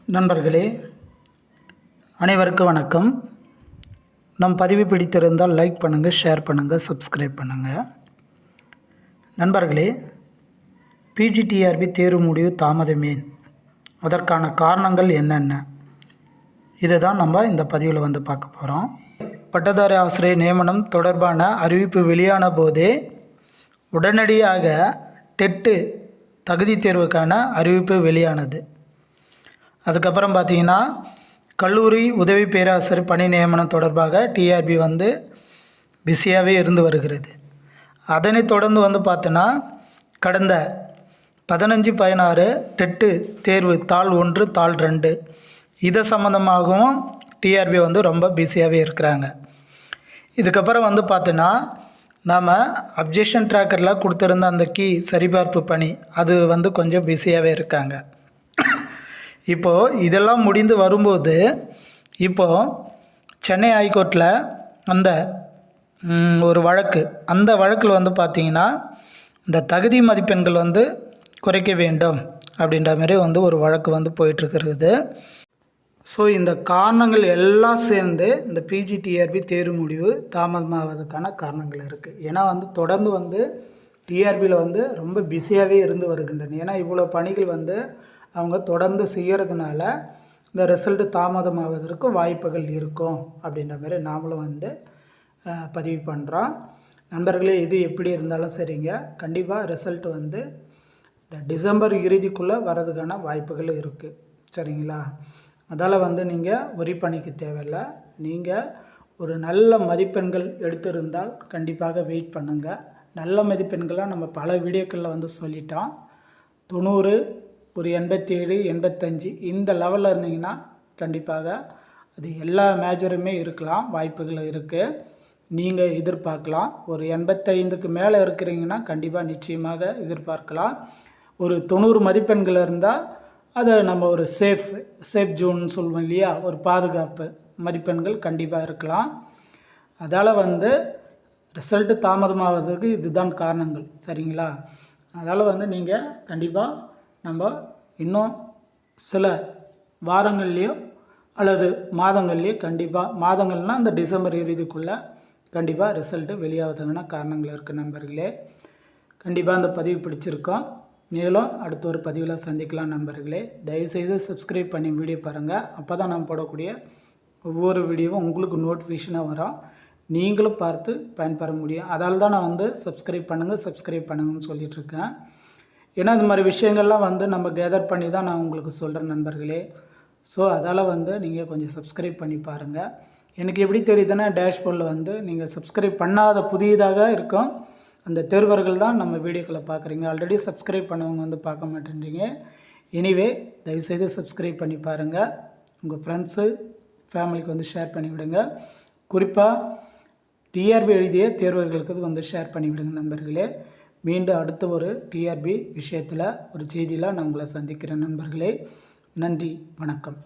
நண்பர்களே அனைவருக்கும் வணக்கம். நம் பதிவு பிடித்திருந்தால் லைக் பண்ணுங்கள், ஷேர் பண்ணுங்கள், சப்ஸ்கிரைப் பண்ணுங்கள். நண்பர்களே, பிஜிடிஆர்பி தேர்வு முடிவு தாமதமேன், அதற்கான காரணங்கள் என்னென்ன, இதை தான் நம்ம இந்த பதிவில் வந்து பார்க்க போகிறோம். பட்டதாரி ஆசிரியர் நியமனம் தொடர்பான அறிவிப்பு வெளியான போதே உடனடியாக டெட்டு தகுதி தேர்வுக்கான அறிவிப்பு வெளியானது. அதுக்கப்புறம் பார்த்திங்கன்னா கல்லூரி உதவி பேராசிரியர் பணி நியமனம் தொடர்பாக டிஆர்பி வந்து பிஸியாகவே இருந்து வருகிறது. அதனைத் தொடர்ந்து வந்து பார்த்தோன்னா கடந்த 15-16 டெட்டு தேர்வு தாள் 1 தாள் 2 இதை சம்மந்தமாகவும் டிஆர்பி வந்து ரொம்ப பிஸியாகவே இருக்கிறாங்க. இதுக்கப்புறம் வந்து பார்த்தோன்னா நாம் அப்ஜெக்ஷன் ட்ராக்கரில் கொடுத்துருந்த அந்த கீ சரிபார்ப்பு பணி அது வந்து கொஞ்சம் பிஸியாகவே இருக்காங்க. இப்போது இதெல்லாம் முடிந்து வரும்போது இப்போது சென்னை ஹைகோர்ட்டில் அந்த ஒரு வழக்கு, அந்த வழக்கில் வந்து பார்த்திங்கன்னா இந்த தகுதி மதிப்பெண்கள் வந்து குறைக்க வேண்டும் அப்படின்ற மாதிரி வந்து ஒரு வழக்கு வந்து போயிட்டுருக்கிறது. ஸோ இந்த காரணங்கள் எல்லாம் சேர்ந்து இந்த பிஜிடிஆர்பி தேர்வு முடிவு தாமதமாவதுக்கான காரணங்கள் இருக்குது. ஏன்னா வந்து தொடர்ந்து வந்து டிஆர்பியில் வந்து ரொம்ப பிஸியாகவே இருந்து வருகின்றன. ஏன்னா இவ்வளோ பணிகள் வந்து அவங்க தொடர்ந்து செய்கிறதுனால இந்த ரிசல்ட்டு தாமதமாவதற்கு வாய்ப்புகள் இருக்கும் அப்படின்ற மாதிரி நாமளும் வந்து பதிவு பண்ணுறோம். நண்பர்களே, இது எப்படி இருந்தாலும் சரிங்க, கண்டிப்பாக ரிசல்ட் வந்து இந்த டிசம்பர் இறுதிக்குள்ளே வர்றதுக்கான வாய்ப்புகள் இருக்குது. சரிங்களா? அதால் வந்து நீங்கள் ஒரி பண்ணிக்க தேவையில்லை. நீங்கள் ஒரு நல்ல மதிப்பெண்கள் எடுத்திருந்தால் கண்டிப்பாக வெயிட் பண்ணுங்கள். நல்ல மதிப்பெண்களாக நம்ம பல வீடியோக்களில் வந்து சொல்லிட்டோம். 90, ஒரு 87, 85 இந்த லெவலில் இருந்தீங்கன்னா கண்டிப்பாக அது எல்லா மேஜருமே இருக்கலாம், வாய்ப்புகள் இருக்குது. நீங்கள் எதிர்பார்க்கலாம். ஒரு 85க்கு மேலே இருக்கிறீங்கன்னா கண்டிப்பாக நிச்சயமாக எதிர்பார்க்கலாம். ஒரு 90 மதிப்பெண்கள் இருந்தால் அதை நம்ம ஒரு சேஃப் ஜோன்னு சொல்லுவோம் இல்லையா, ஒரு பாதுகாப்பு மதிப்பெண்கள் கண்டிப்பாக இருக்கலாம். அதால் வந்து ரிசல்ட்டு தாமதமாவதுக்கு இதுதான் காரணங்கள். சரிங்களா? அதால் வந்து நீங்கள் கண்டிப்பாக நம்ம இன்னும் சில வாரங்கள்லேயோ அல்லது மாதங்கள்லேயோ கண்டிப்பாக, மாதங்கள்னால் இந்த டிசம்பர் இறுதிக்குள்ளே கண்டிப்பாக ரிசல்ட்டு வெளியாகிறதுக்கான காரணங்கள் இருக்குது. நண்பர்களே, கண்டிப்பாக அந்த பதிவு பிடிச்சிருக்கோம். மேலும் அடுத்த ஒரு பதிவில் சந்திக்கலாம். நண்பர்களே, தயவுசெய்து சப்ஸ்கிரைப் பண்ணி வீடியோ பாருங்கள். அப்போ தான் நான் போடக்கூடிய ஒவ்வொரு வீடியோவும் உங்களுக்கு நோட்டிஃபிகேஷனாக வரும், நீங்களும் பார்த்து பயன்பெற முடியும். அதால் தான் நான் வந்து சப்ஸ்கிரைப் பண்ணுங்கன்னு சொல்லிகிட்ருக்கேன். ஏன்னா இந்த மாதிரி விஷயங்கள்லாம் வந்து நம்ம கேதர் பண்ணி தான் நான் உங்களுக்கு சொல்கிறேன் நண்பர்களே. ஸோ அதால் வந்து நீங்கள் கொஞ்சம் சப்ஸ்கிரைப் பண்ணி பாருங்கள். எனக்கு எப்படி தெரியுதுன்னா டேஷ்போர்டில் வந்து நீங்கள் சப்ஸ்கிரைப் பண்ணாத புதியதாக இருக்கும் அந்த தேர்வர்கள் தான் நம்ம வீடியோக்களை பார்க்குறீங்க. ஆல்ரெடி சப்ஸ்கிரைப் பண்ணவங்க வந்து பார்க்க மாட்டேன்றீங்க. எனிவே, தயவுசெய்து சப்ஸ்கிரைப் பண்ணி பாருங்கள். உங்கள் ஃப்ரெண்ட்ஸு ஃபேமிலிக்கு வந்து ஷேர் பண்ணிவிடுங்க. குறிப்பாக டிஆர்பி எழுதிய தேர்வர்களுக்கு வந்து ஷேர் பண்ணிவிடுங்க நண்பர்களே. மீண்டும் அடுத்த ஒரு டிஆர்பி விஷயத்தில் ஒரு செய்தியில் நான் உங்களை சந்திக்கிறேன் நண்பர்களே. நன்றி, வணக்கம்.